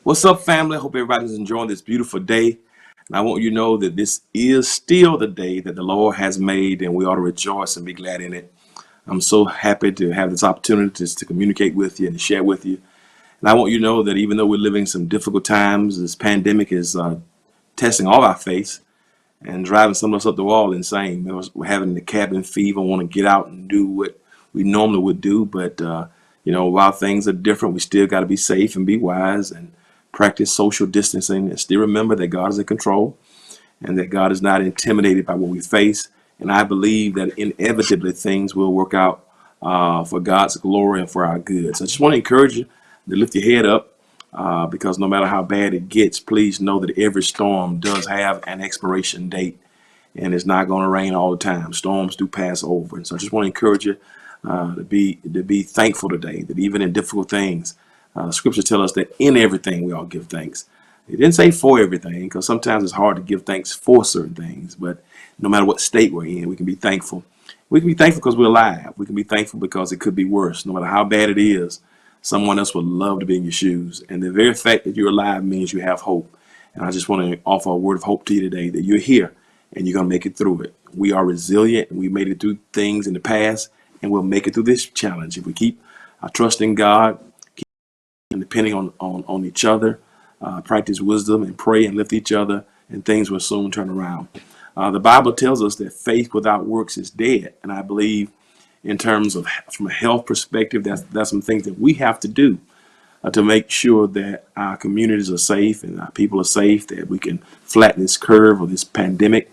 What's up, family? I hope everybody's enjoying this beautiful day. And I want you to know that this is still the day that the Lord has made, and we ought to rejoice and be glad in it. I'm so happy to have this opportunity to communicate with you and to share with you. And I want you to know that even though we're living some difficult times, this pandemic is testing all our faith and driving some of us up the wall insane. We're having the cabin fever, want to get out and do what we normally would do. But, while things are different, we still got to be safe and be wise and practice social distancing and still remember that God is in control and that God is not intimidated by what we face. And I believe that inevitably things will work out for God's glory and for our good. So I just want to encourage you to lift your head up because no matter how bad it gets, please know that every storm does have an expiration date and it's not going to rain all the time. Storms do pass over. And so I just want to encourage you to be thankful today, that even in difficult things, scriptures tell us that in everything we all give thanks. It didn't say for everything, because sometimes it's hard to give thanks for certain things. But no matter what state we're in, we can be thankful. We can be thankful because we're alive. We can be thankful because it could be worse. No matter how bad it is, someone else would love to be in your shoes. And the very fact that you're alive means you have hope. And I just want to offer a word of hope to you today that you're here and you're going to make it through it. We are resilient. We made it through things in the past, and we'll make it through this challenge if we keep our trust in God, and depending on each other, practice wisdom and pray and lift each other, and things will soon turn around. The Bible tells us that faith without works is dead, and I believe in terms of from a health perspective, that's some things that we have to do to make sure that our communities are safe and our people are safe, that we can flatten this curve of this pandemic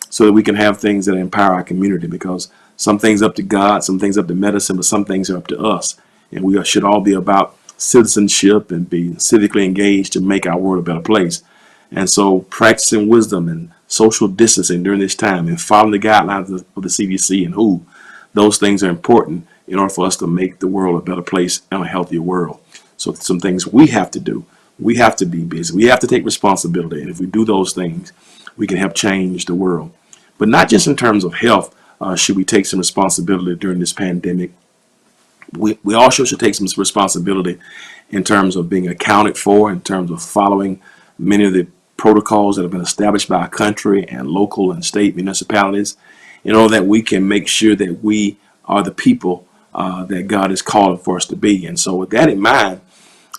so that we can have things that empower our community, because some things up to God, some things up to medicine, but some things are up to us, and we should all be about citizenship and be civically engaged to make our world a better place. And so practicing wisdom and social distancing during this time and following the guidelines of the CDC and WHO, those things are important in order for us to make the world a better place and a healthier world. So some things we have to do. We have to be busy. We have to take responsibility. And if we do those things, we can help change the world. But not just in terms of health should we take some responsibility during this pandemic. We also should take some responsibility in terms of being accounted for, in terms of following many of the protocols that have been established by our country and local and state municipalities, in order that we can make sure that we are the people that God is calling for us to be. And so with that in mind,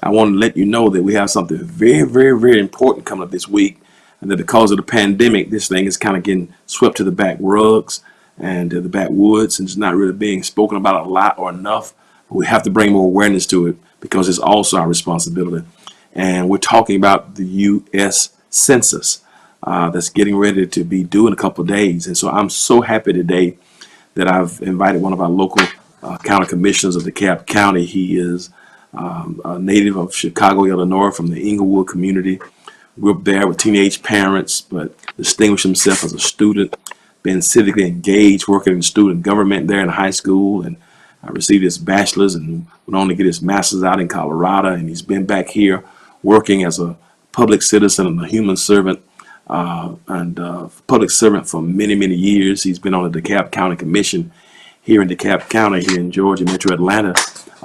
I want to let you know that we have something very, very, very important coming up this week, and that because of the pandemic, this thing is kind of getting swept to the back rugs and the backwoods, and it's not really being spoken about a lot or enough. We have to bring more awareness to it because it's also our responsibility. And we're talking about the U.S. Census that's getting ready to be due in a couple of days. And so I'm so happy today that I've invited one of our local county commissioners of Dekalb County. He is a native of Chicago, Illinois, from the Inglewood community. Grew up there with teenage parents, but distinguished himself as a student, been civically engaged, working in student government there in high school, and received his bachelor's and went on to get his master's out in Colorado. And he's been back here working as a public citizen and a human servant public servant for many, many years. He's been on the Dekalb County Commission here in Dekalb County, here in Georgia, Metro Atlanta,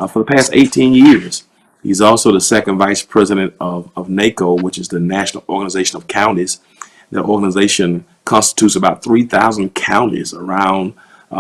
for the past 18 years. He's also the second vice president of Neiko, which is the National Organization of Counties. The organization constitutes about 3,000 counties around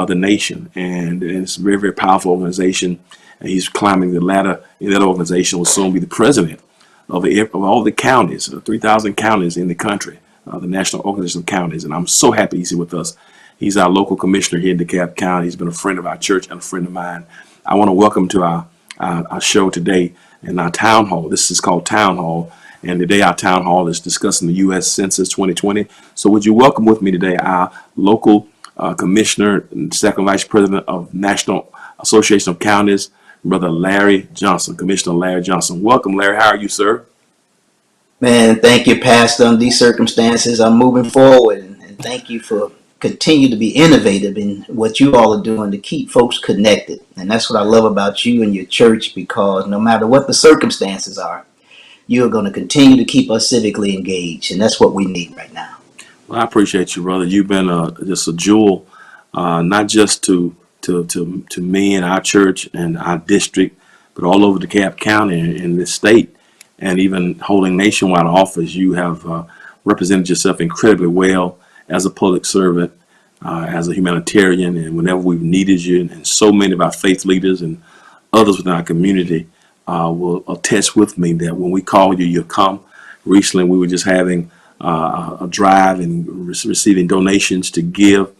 the nation, and it's a very, very powerful organization. And he's climbing the ladder in that organization. Will soon be the president of all the counties, 3,000 counties in the country, the National Organization of Counties. And I'm so happy he's here with us. He's our local commissioner here in Dekalb County. He's been a friend of our church and a friend of mine. I want to welcome to our show today in our town hall. This is called Town Hall, and today our town hall is discussing the U.S. Census 2020. So would you welcome with me today our local commissioner and second vice president of National Association of Counties, Brother Larry Johnson, Commissioner Larry Johnson. Welcome, Larry. How are you, sir? Man, thank you, Pastor. On these circumstances, I'm moving forward, and thank you for continue to be innovative in what you all are doing to keep folks connected. And that's what I love about you and your church, because no matter what the circumstances are, you're going to continue to keep us civically engaged, and that's what we need right now. Well, I appreciate you, brother. You've been just a jewel, not just to me and our church and our district, but all over DeKalb County and this state. and even holding nationwide office, you have represented yourself incredibly well as a public servant, as a humanitarian, and whenever we've needed you, and so many of our faith leaders and others within our community will attest with me that when we call you, you'll come. Recently, we were just having a drive and receiving donations to give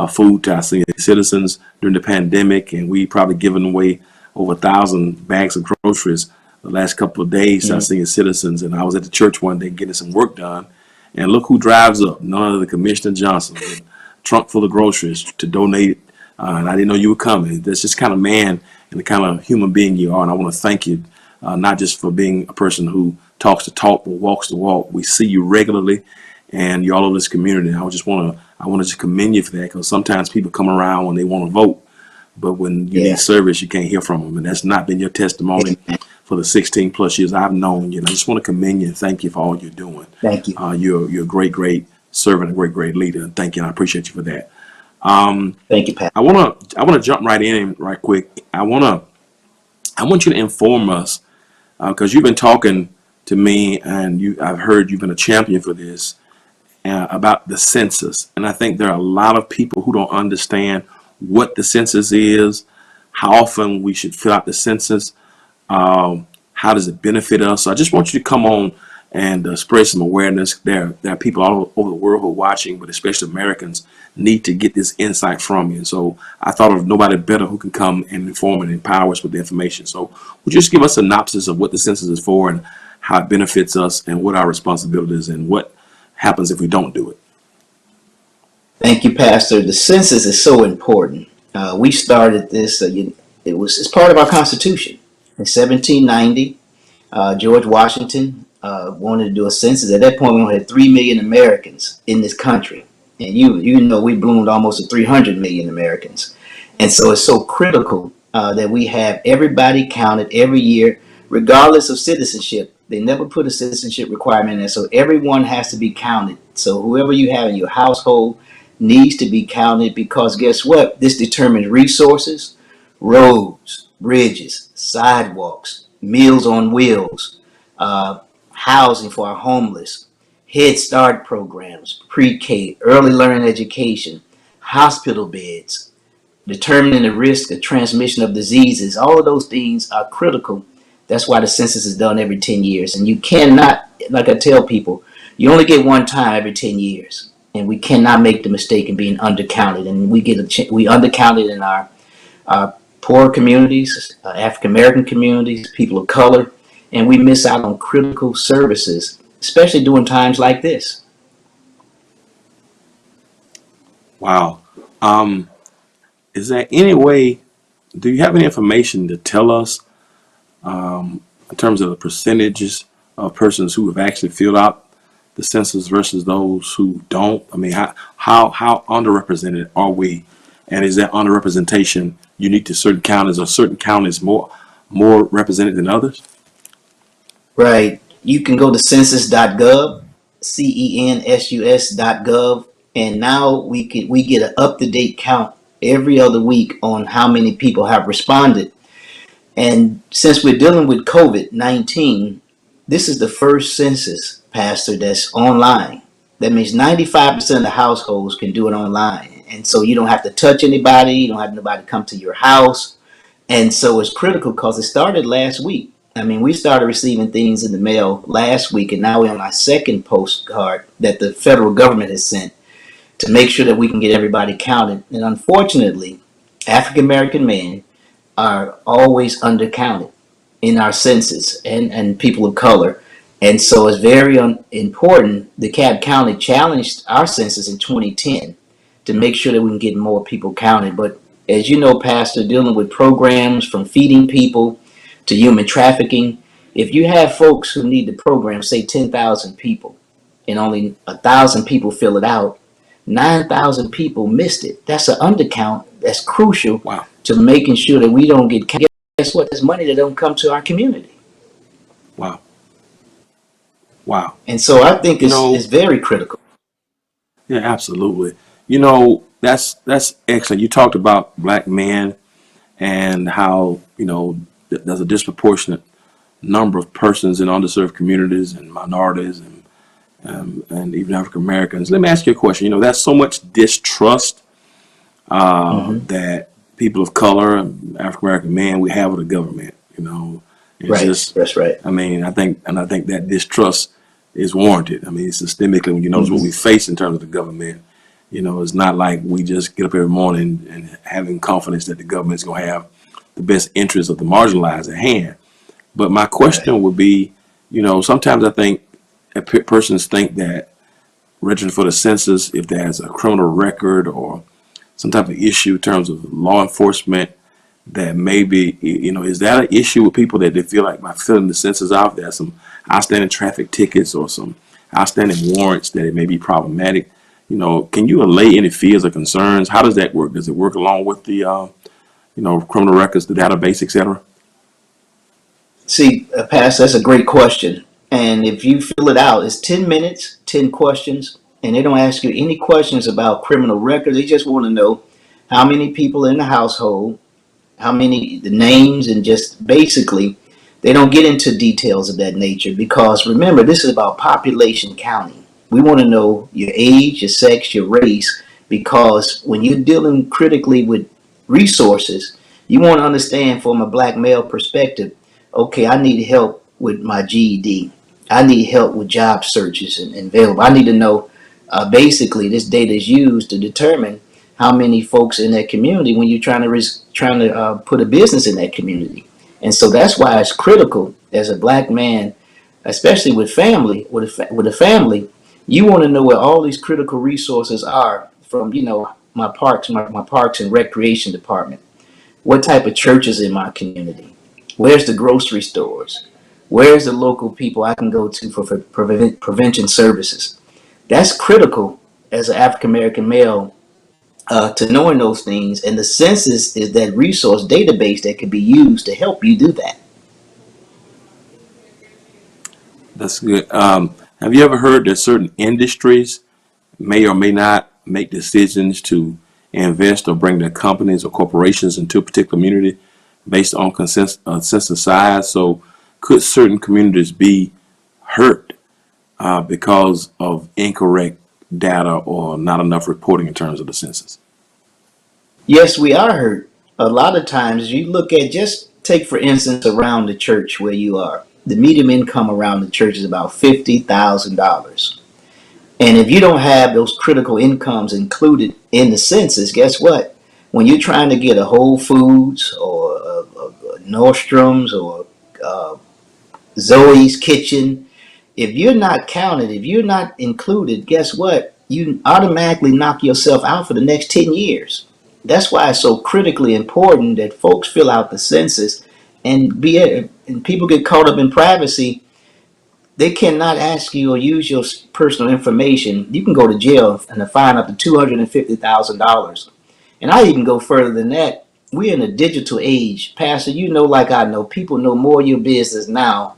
food to our senior citizens during the pandemic, and we probably given away over 1,000 bags of groceries the last couple of days to our senior citizens. And I was at the church one day getting some work done, and look who drives up, none other than Commissioner Johnson, with a trunk full of groceries to donate. And I didn't know you were coming. That's just kind of man and the kind of human being you are. And I want to thank you, not just for being a person who talks the talk but walks the walk. We see you regularly, and you're all over this community. I want to just commend you for that, because sometimes people come around when they want to vote, but when you need service, you can't hear from them. And that's not been your testimony for the 16 plus years I've known you. And I just want to commend you and thank you for all you're doing. Thank you. You're a great servant, a great leader. And thank you. And I appreciate you for that. Thank you, Pat. I want to jump right in right quick. I want you to inform us, because you've been talking to me, and I've heard you've been a champion for this, about the census. And I think there are a lot of people who don't understand what the census is, how often we should fill out the census, how does it benefit us. So I just want you to come on and spread some awareness. There are people all over the world who are watching, but especially Americans need to get this insight from you. And so I thought of nobody better who can come and inform and empower us with the information. So would you just give us a synopsis of what the census is for and how it benefits us and what our responsibility is and what happens if we don't do it? Thank you, Pastor. The census is so important. We started this, it's part of our Constitution. In 1790, George Washington wanted to do a census. At that point, we only had 3 million Americans in this country. And you know, we bloomed almost to 300 million Americans. And so it's so critical that we have everybody counted every year, regardless of citizenship. They never put a citizenship requirement in there, so everyone has to be counted. So whoever you have in your household needs to be counted, because guess what? This determines resources, roads, bridges, sidewalks, Meals on Wheels, housing for our homeless, Head Start programs, pre-K, early learning education, hospital beds, determining the risk of transmission of diseases. All of those things are critical. That's why the census is done every 10 years. And you cannot, like I tell people, you only get one time every 10 years. And we cannot make the mistake of being undercounted. And we undercounted in our poor communities, African American communities, people of color, and we miss out on critical services, especially during times like this. Wow. Is there any way, do you have any information to tell us in terms of the percentages of persons who have actually filled out the census versus those who don't? I mean, how underrepresented are we? And is that underrepresentation unique to certain counties, or certain counties more represented than others? Right. You can go to census.gov, census.gov, and now we get an up-to-date count every other week on how many people have responded. And since we're dealing with COVID-19, this is the first census, Pastor, that's online. That means 95% of the households can do it online. And so you don't have to touch anybody. You don't have nobody come to your house. And so it's critical because it started last week. I mean, we started receiving things in the mail last week, and now we're on our second postcard that the federal government has sent to make sure that we can get everybody counted. And unfortunately, African American men are always undercounted in our census, and people of color. And so it's very important. The Dekalb County challenged our census in 2010 to make sure that we can get more people counted. But as you know, Pastor, dealing with programs from feeding people to human trafficking, if you have folks who need the program, say 10,000 people, and only 1,000 people fill it out, 9,000 people missed it. That's an undercount. That's crucial. Wow. To making sure that we don't get, guess what? There's money that don't come to our community. Wow. Wow. And so I think it's very critical. Yeah, absolutely. That's excellent. You talked about black men and how, there's a disproportionate number of persons in underserved communities and minorities and even African Americans. Let me ask you a question. You know, there's so much distrust Hmm. that people of color, African American men, we have with the government. You know, it's Right. just, That's right. I mean, I think that distrust is warranted. I mean, systemically, when you notice what Hmm. we face in terms of the government, you know, it's not like we just get up every morning and having confidence that the government's going to have the best interests of the marginalized at hand. But my Right. question would be, you know, sometimes I think persons think that registering for the census, if there's a criminal record or some type of issue in terms of law enforcement, that maybe, you know, is that an issue with people that they feel like by filling the census out, there's some outstanding traffic tickets or some outstanding warrants that it may be problematic? You know, can you allay any fears or concerns? How does that work? Does it work along with the, you know, criminal records, the database, etc.? See, Pastor, that's a great question. And if you fill it out, it's 10 minutes, 10 questions, and they don't ask you any questions about criminal records. They just want to know how many people in the household, how many, the names, and just basically, they don't get into details of that nature because remember, this is about population counting. We want to know your age, your sex, your race, because when you're dealing critically with resources, you want to understand from a black male perspective, okay, I need help with my GED. I need help with job searches and available. I need to know basically this data is used to determine how many folks in that community when you're trying to put a business in that community. And so that's why it's critical as a black man, especially with family, with a family, you want to know where all these critical resources are from, my parks and recreation department. What type of churches in my community? Where's the grocery stores? Where's the local people I can go to for prevention services? That's critical as an African American male to knowing those things. And the census is that resource database that can be used to help you do that. That's good. Have you ever heard that certain industries may or may not make decisions to invest or bring their companies or corporations into a particular community based on census size? So, could certain communities be hurt because of incorrect data or not enough reporting in terms of the census? Yes, we are hurt. A lot of times you look at, just take for instance around the church where you are. The median income around the church is about $50,000. And if you don't have those critical incomes included in the census, guess what? When you're trying to get a Whole Foods or a Nordstrom's or uh, Zoe's Kitchen, if you're not counted, if you're not included, guess what? You automatically knock yourself out for the next 10 years. That's why it's so critically important that folks fill out the census and people get caught up in privacy. They cannot ask you or use your personal information. You can go to jail and a fine up to $250,000. And I even go further than that. We're in a digital age. Pastor, you know, like I know, people know more of your business now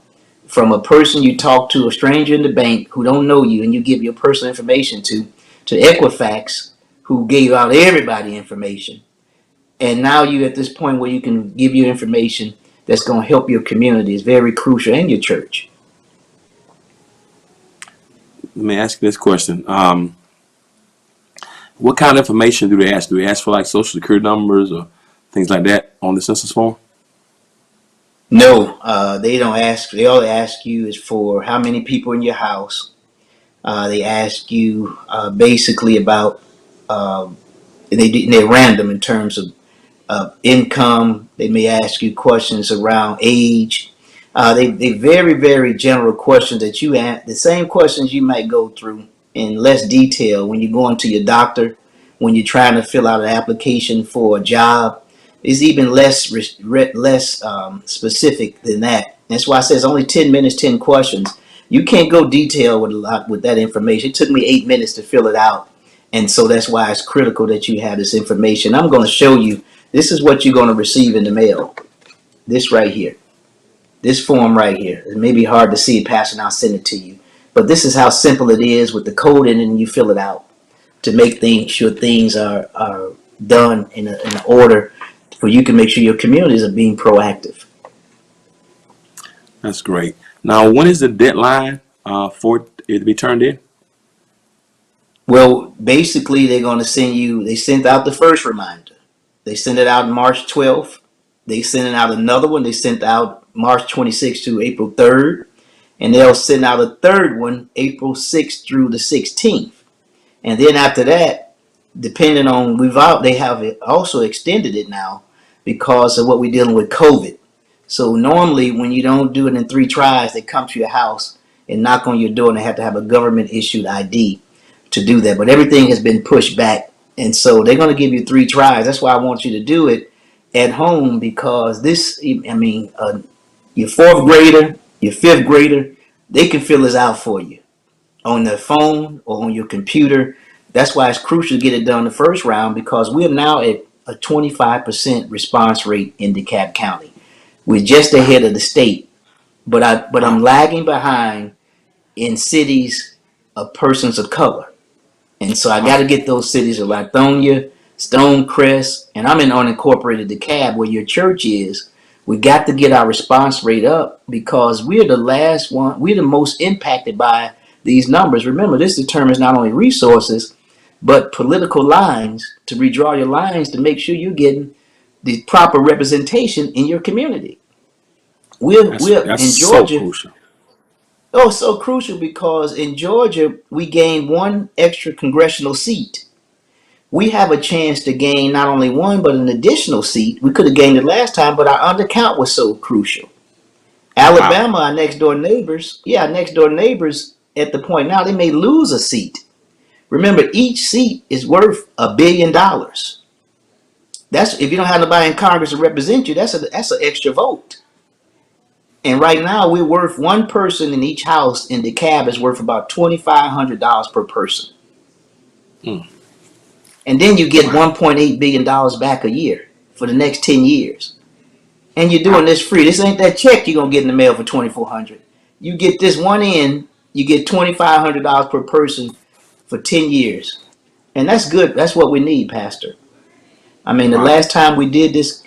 from a person you talk to, a stranger in the bank who don't know you, and you give your personal information to Equifax, who gave out everybody information. And now you at this point where you can give your information that's going to help your community is very crucial, and your church. Let me ask you this question. What kind of information do they ask? Do they ask for like social security numbers or things like that on the census form? No, they don't ask. They all ask you is for how many people in your house. They ask you basically about. They're random in terms of income. They may ask you questions around age. They very, very general questions that you ask, the same questions you might go through in less detail when you're going to your doctor, when you're trying to fill out an application for a job. It's even less specific than that. That's why I say it's only 10 minutes, 10 questions. You can't go detail with a lot with that information. It took me 8 minutes to fill it out. And so that's why it's critical that you have this information. I'm going to show you, this is what you're going to receive in the mail. This right here. This form right here. It may be hard to see it, Pastor, and I'll send it to you. But this is how simple it is with the code in it, and you fill it out to make sure things are done in an order, for you can make sure your communities are being proactive. That's great. Now, when is the deadline for it to be turned in? Well, basically, they're going to send you, they sent out the first reminder. They sent it out March 12th. They sent out another one. They sent out March 26th to April 3rd. And they'll send out a third one April 6th through the 16th. And then after that, depending on, they have it also extended it now because of what we're dealing with COVID. So normally when you don't do it in 3 tries, they come to your house and knock on your door and they have to have a government issued ID to do that. But everything has been pushed back. And so they're going to give you 3 tries. That's why I want you to do it at home, because your 4th grader, your 5th grader, they can fill this out for you on their phone or on your computer. That's why it's crucial to get it done the first round, because we're now at a 25% response rate in DeKalb County. We're just ahead of the state, but I'm Wow. lagging behind in cities of persons of color. And so I got Wow. to get those cities of Lithonia, Stonecrest, and I'm in unincorporated DeKalb where your church is. We got to get our response rate up because we're the last one. We're the most impacted by these numbers. Remember, this determines not only resources, but political lines, to redraw your lines to make sure you're getting the proper representation in your community. We're That's in so Georgia. crucial. Oh, so crucial because in Georgia, we gained 1 extra congressional seat. We have a chance to gain not only 1, but an additional seat. We could have gained it last time, but our undercount was so crucial. Wow. Alabama, our next door neighbors at the point now, they may lose a seat. Remember, each seat is worth $1 billion. That's if you don't have nobody in Congress to represent you, that's an extra vote. And right now, we're worth, 1 person in each house in DeKalb is worth about $2,500 per person. Mm. And then you get Wow. $1.8 billion back a year for the next 10 years. And you're doing Wow. this free. This ain't that check you're going to get in the mail for $2,400. You get this one in, you get $2,500 per person for 10 years. And that's good. That's what we need, Pastor. I mean, the Wow. last time we did this,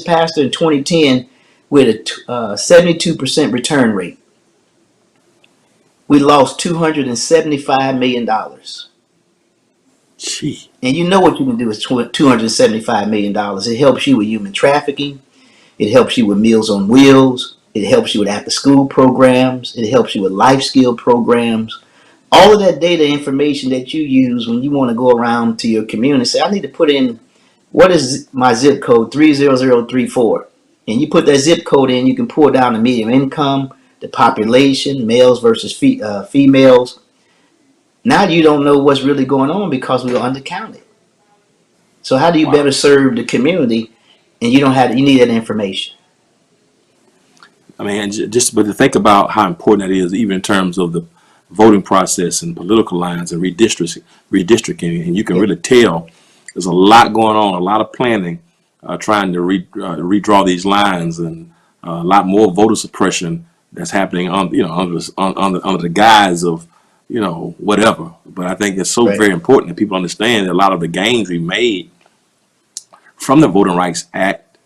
Pastor, in 2010, we had a 72% return rate. We lost $275 million. Gee. And you know what you can do with $275 million. It helps you with human trafficking. It helps you with Meals on Wheels. It helps you with after school programs. It helps you with life skill programs. All of that data information that you use when you want to go around to your community, say, I need to put in, what is my zip code, 30034. And you put that zip code in, you can pull down the median income, the population, males versus females. Now you don't know what's really going on because we were undercounted. So how do you Wow. better serve the community and you need that information? I mean, just but to think about how important that is, even in terms of the voting process and political lines and redistricting, and you can Yeah, really tell there's a lot going on, a lot of planning, trying to redraw these lines, and a lot more voter suppression that's happening on, under the guise of, whatever. But I think it's so right. very important that people understand that a lot of the gains we made from the Voting Rights Act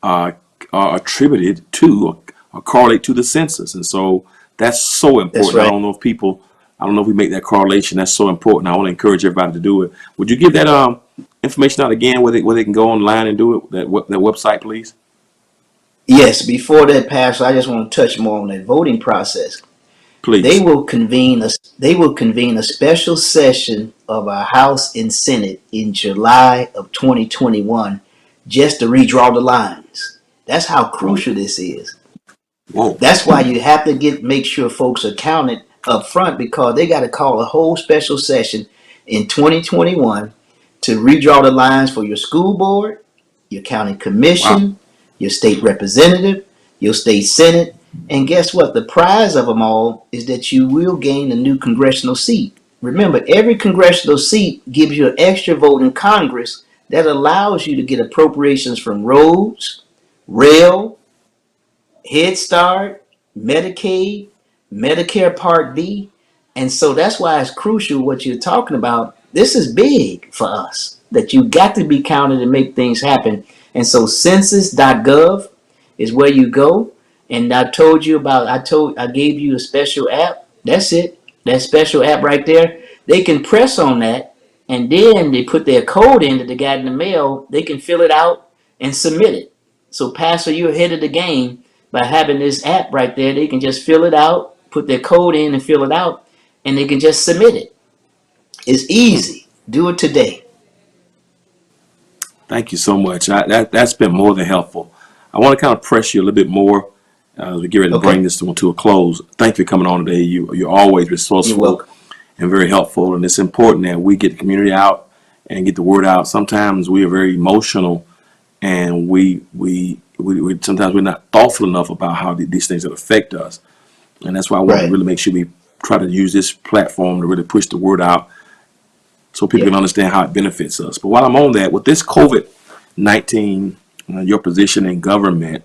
uh, are attributed to or correlate to the census, and so that's so That's important. right. I don't know if we make that correlation. That's so important. I want to encourage everybody to do it. Would you give that information out again, where they can go online and do it? That website, please. Yes, before that, Pastor, I just want to touch more on that voting process. They Please. will convene a special session of our House and Senate in July of 2021 just to redraw the lines. That's how Whoa, crucial this is. whoa. That's why you have to make sure folks are counted up front, because they got to call a whole special session in 2021 to redraw the lines for your school board, your county Wow. commission, your state representative, your state senate. And guess what? The prize of them all is that you will gain a new congressional seat. Remember, every congressional seat gives you an extra vote in Congress that allows you to get appropriations from roads, rail, Head Start, Medicaid, Medicare Part B. And so that's why it's crucial what you're talking about. This is big for us, that you got to be counted and make things happen. And so census.gov is where you go. And I gave you a special app. That's it. That special app right there. They can press on that, and then they put their code in that they got in the mail. They can fill it out and submit it. So, Pastor, you're ahead of the game by having this app right there. They can just fill it out, put their code in and fill it out, and they can just submit it. It's easy. Do it today. Thank you so much. That's been more than helpful. I want to kind of press you a little bit more to get ready to bring Okay. this to a close. Thank you for coming on today. You're always You're resourceful welcome. and very helpful, and it's important that we get the community out and get the word out. Sometimes we are very emotional, and we sometimes we're not thoughtful enough about how these things that affect us, and that's why I want to Right. really make sure we try to use this platform to really push the word out so people Yeah. can understand how it benefits us. But while I'm on that, with this COVID-19, your position in government,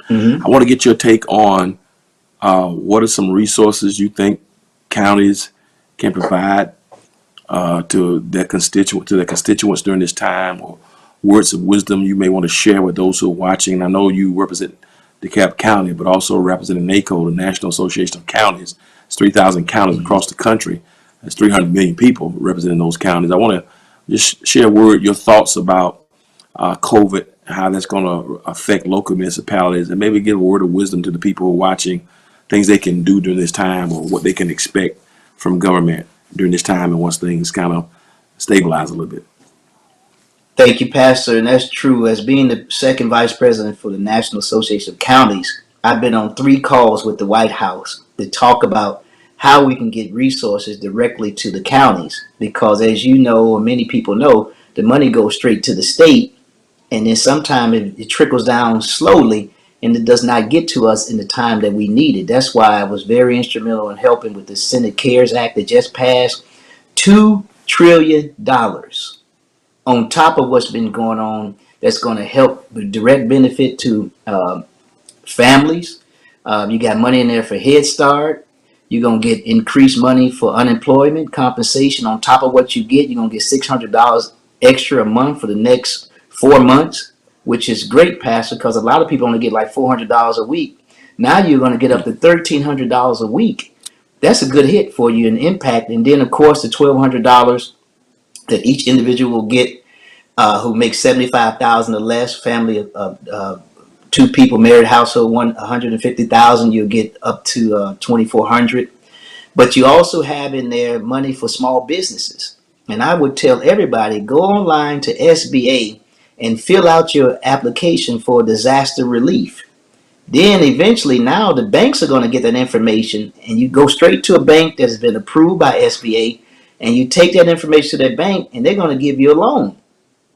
Mm-hmm. I want to get your take on what are some resources you think counties can provide to their constituents during this time, or words of wisdom you may want to share with those who are watching. I know you represent DeKalb County, but also representing Neiko, the National Association of Counties. It's 3,000 counties Mm-hmm. across the country. There's 300 million people representing those counties. I want to just share your thoughts about COVID, how that's going to affect local municipalities, and maybe give a word of wisdom to the people who are watching, things they can do during this time, or what they can expect from government during this time, and once things kind of stabilize a little bit. Thank you, Pastor. And that's true. As being the second vice president for the National Association of Counties, I've been on 3 calls with the White House to talk about how we can get resources directly to the counties. Because as you know, or many people know, the money goes straight to the state, and then sometimes it trickles down slowly and it does not get to us in the time that we need it. That's why I was very instrumental in helping with the Senate CARES Act that just passed $2 trillion on top of what's been going on, that's going to help with direct benefit to families. You got money in there for Head Start. You're going to get increased money for unemployment compensation on top of what you get. You're going to get $600 extra a month for the next 4 months, which is great, Pastor, because a lot of people only get like $400 a week. Now you're going to get up to $1,300 a week. That's a good hit for you and impact. And then, of course, the $1,200 that each individual will get who makes 75,000 or less, family of 2 people, married household, 150,000, you'll get up to 2,400. But you also have in there money for small businesses. And I would tell everybody, go online to SBA and fill out your application for disaster relief. Then eventually now the banks are going to get that information, and you go straight to a bank that has been approved by SBA, and you take that information to that bank and they're going to give you a loan.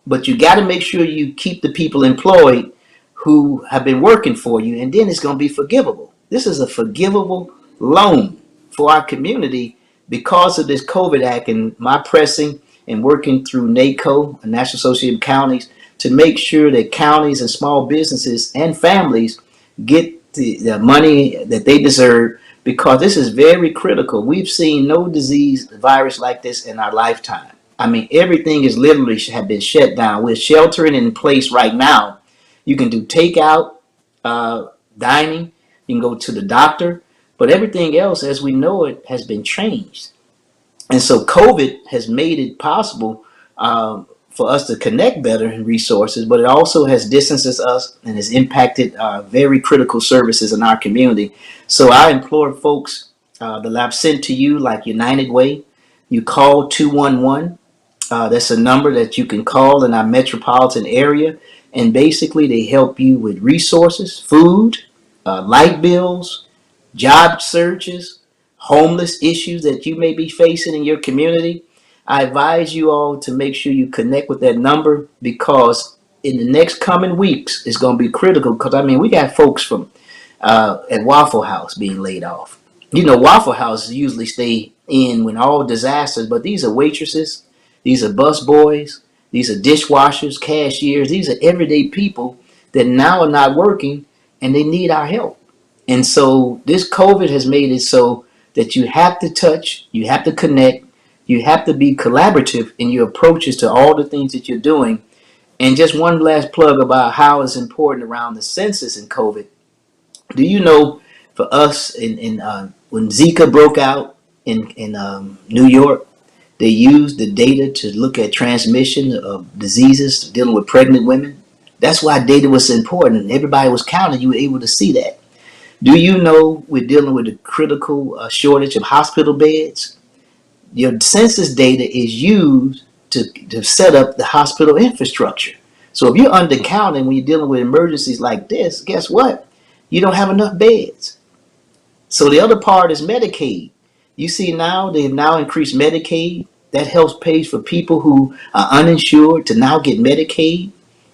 But you got to make sure you keep the people employed who have been working for you, and then it's going to be forgivable. This is a forgivable loan for our community because of this COVID Act and my pressing and working through Neiko, a National Association of Counties, to make sure that counties and small businesses and families get the money that they deserve, because this is very critical. We've seen no disease virus like this in our lifetime. I mean, everything is literally have been shut down. We're sheltering in place right now. You can do takeout, uh, dining. You can go to the doctor, but everything else, as we know it, has been changed. And so COVID has made it possible for us to connect better in resources, but it also has distanced us and has impacted very critical services in our community. So I implore folks that I've sent to you, like United Way, you call 211. That's a number that you can call in our metropolitan area. And basically, they help you with resources, food, light bills, job searches, homeless issues that you may be facing in your community. I advise you all to make sure you connect with that number, because in the next coming weeks, it's going to be critical. Because, I mean, we got folks from at Waffle House being laid off. You know, Waffle Houses usually stay in when all disasters, but these are waitresses, these are bus boys, these are dishwashers, cashiers, these are everyday people that now are not working and they need our help. And so this COVID has made it so that you have to touch, you have to connect, you have to be collaborative in your approaches to all the things that you're doing. And just one last plug about how it's important around the census and COVID. Do you know, for us in when Zika broke out in New York, they used the data to look at transmission of diseases dealing with pregnant women. That's why data was important. Everybody was counting. You were able to see that. Do you know we're dealing with a critical shortage of hospital beds? Your census data is used to set up the hospital infrastructure. So if you're undercounting when you're dealing with emergencies like this, guess what? You don't have enough beds. So the other part is Medicaid. You see now they've now increased Medicaid. That helps pay for people who are uninsured to now get Medicaid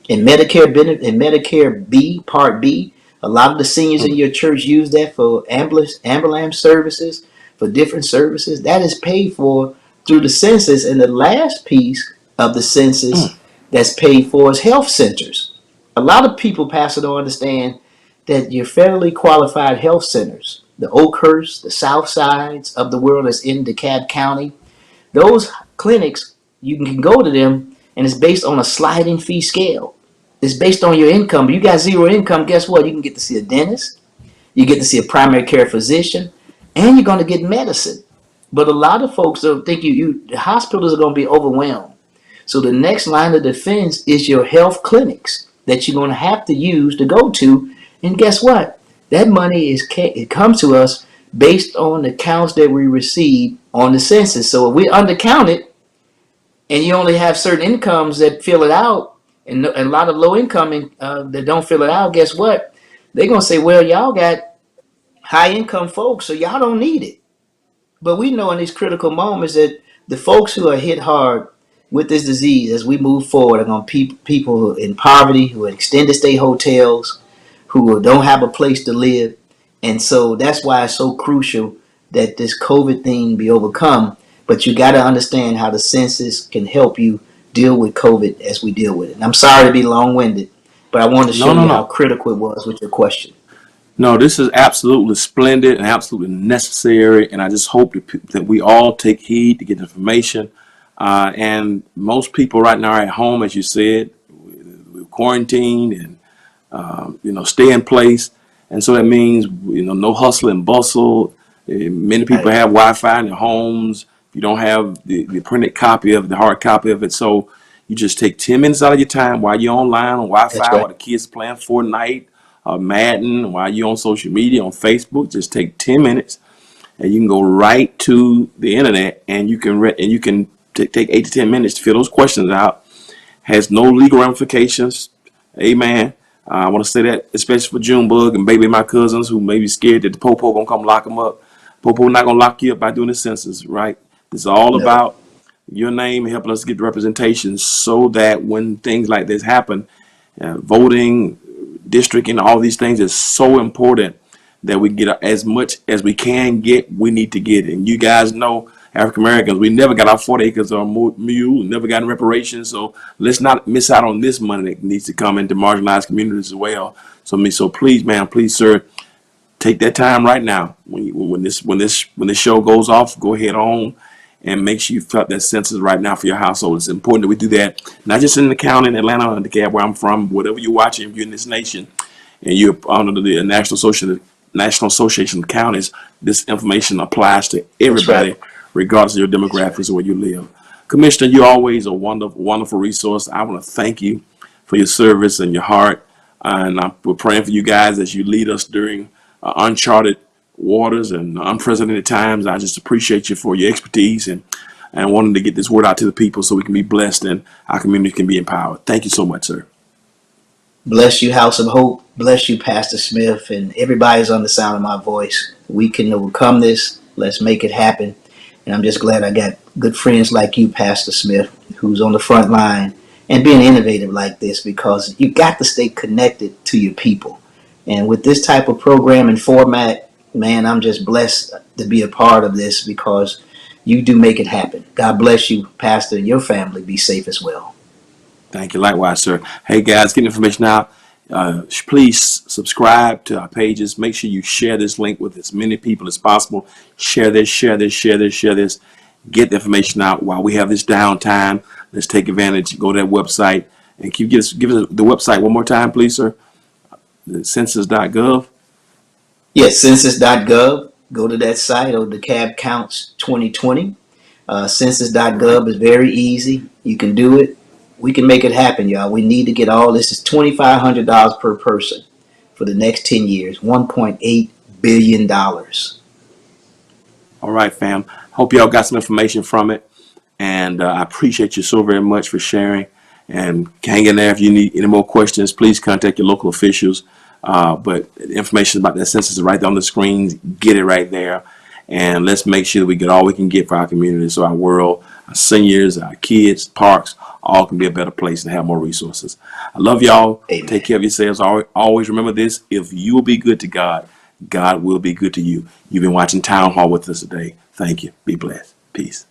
and Medicare B Part B. A lot of the seniors in Mm, your church use that for ambulance services, for different services. That is paid for through the census. And the last piece of the census mm. that's paid for is health centers. A lot of people, Pastor, don't understand that your federally qualified health centers, the Oakhurst, the South Sides of the world that's in DeKalb County, those clinics, you can go to them and it's based on a sliding fee scale. It's based on your income. You got zero income, guess what? You can get to see a dentist, you get to see a primary care physician, and you're going to get medicine. But a lot of folks don't think the hospitals are going to be overwhelmed. So the next line of defense is your health clinics that you're going to have to use to go to. And guess what? That money it comes to us based on the counts that we receive on the census. So if we undercounted and you only have certain incomes that fill it out, and a lot of low income that don't fill it out, guess what? They're gonna say, well, y'all got high income folks, so y'all don't need it. But we know in these critical moments that the folks who are hit hard with this disease as we move forward are going to people who are in poverty, who are in extended stay hotels, who don't have a place to live. And so that's why it's so crucial that this COVID thing be overcome. But you got to understand how the census can help you deal with COVID as we deal with it. And I'm sorry to be long winded, but I wanted to No, show no, you how no. critical it was with your question. No, this is absolutely splendid and absolutely necessary. And I just hope that we all take heed to get information. And most people right now are at home, as you said, we're quarantined and, stay in place. And so that means, no hustle and bustle. Many people Right. have Wi-Fi in their homes. If you don't have the printed copy of it, the hard copy of it. So you just take 10 minutes out of your time while you're online on That's Wi-Fi, right. while the kids playing Fortnite, Madden, while you're on social media, on Facebook. Just take 10 minutes and you can go right to the internet and you can take 8 to 10 minutes to fill those questions out. Has no legal ramifications. Amen. I want to say that, especially for Junebug and maybe my cousins who may be scared that the Popo gonna come lock them up. Popo not gonna lock you up by doing the census, right? It's all No. about your name helping us get representation so that when things like this happen, voting, districting, all these things is so important that we get as much as we can get. We need to get it. And you guys know, African Americans, we never got our 40 acres or mule, never got reparations. So let's not miss out on this money that needs to come into marginalized communities as well. So please, man, please, sir, take that time right now. When this show goes off, go ahead on and make sure you fill out that census right now for your household. It's important that we do that, not just in the county in Atlanta and Dekalb where I'm from, whatever you're watching, if you're in this nation and you're under the National Association of Counties, this information applies to That's right. everybody, regardless of your That's right. demographics or where you live. Commissioner, you're always a wonderful, wonderful resource. I want to thank you for your service and your heart. And we're praying for you guys as you lead us during uncharted waters and unprecedented times. I just appreciate you for your expertise and wanting to get this word out to the people so we can be blessed and our community can be empowered. Thank you so much, sir. Bless you, House of Hope. Bless you, Pastor Smith, and everybody's on the sound of my voice. We can overcome this. Let's make it happen. And I'm just glad I got good friends like you, Pastor Smith, who's on the front line and being innovative like this because you got to stay connected to your people. And with this type of program and format, man, I'm just blessed to be a part of this because you do make it happen. God bless you, Pastor, and your family. Be safe as well. Thank you. Likewise, sir. Hey, guys, get information out. Please subscribe to our pages. Make sure you share this link with as many people as possible. Share this, share this, share this, share this. Get the information out while we have this downtime. Let's take advantage. Go to that website and give us the website one more time, please, sir. The census.gov. Yes, census.gov. Go to that site, or Dekalb Counts 2020. All right. Census.gov is very easy. You can do it. We can make it happen, y'all. We need to get all this. Is $2,500 per person for the next 10 years. $1.8 billion. All right, fam. Hope y'all got some information from it. And I appreciate you so very much for sharing. And hang in there. If you need any more questions, please contact your local officials. But the information about that census is right there on the screen. Get it right there. And let's make sure that we get all we can get for our community so our world, our seniors, our kids, parks, all can be a better place and have more resources. I love y'all. Amen. Take care of yourselves. Always remember this. If you will be good to God, God will be good to you. You've been watching Town Hall with us today. Thank you. Be blessed. Peace.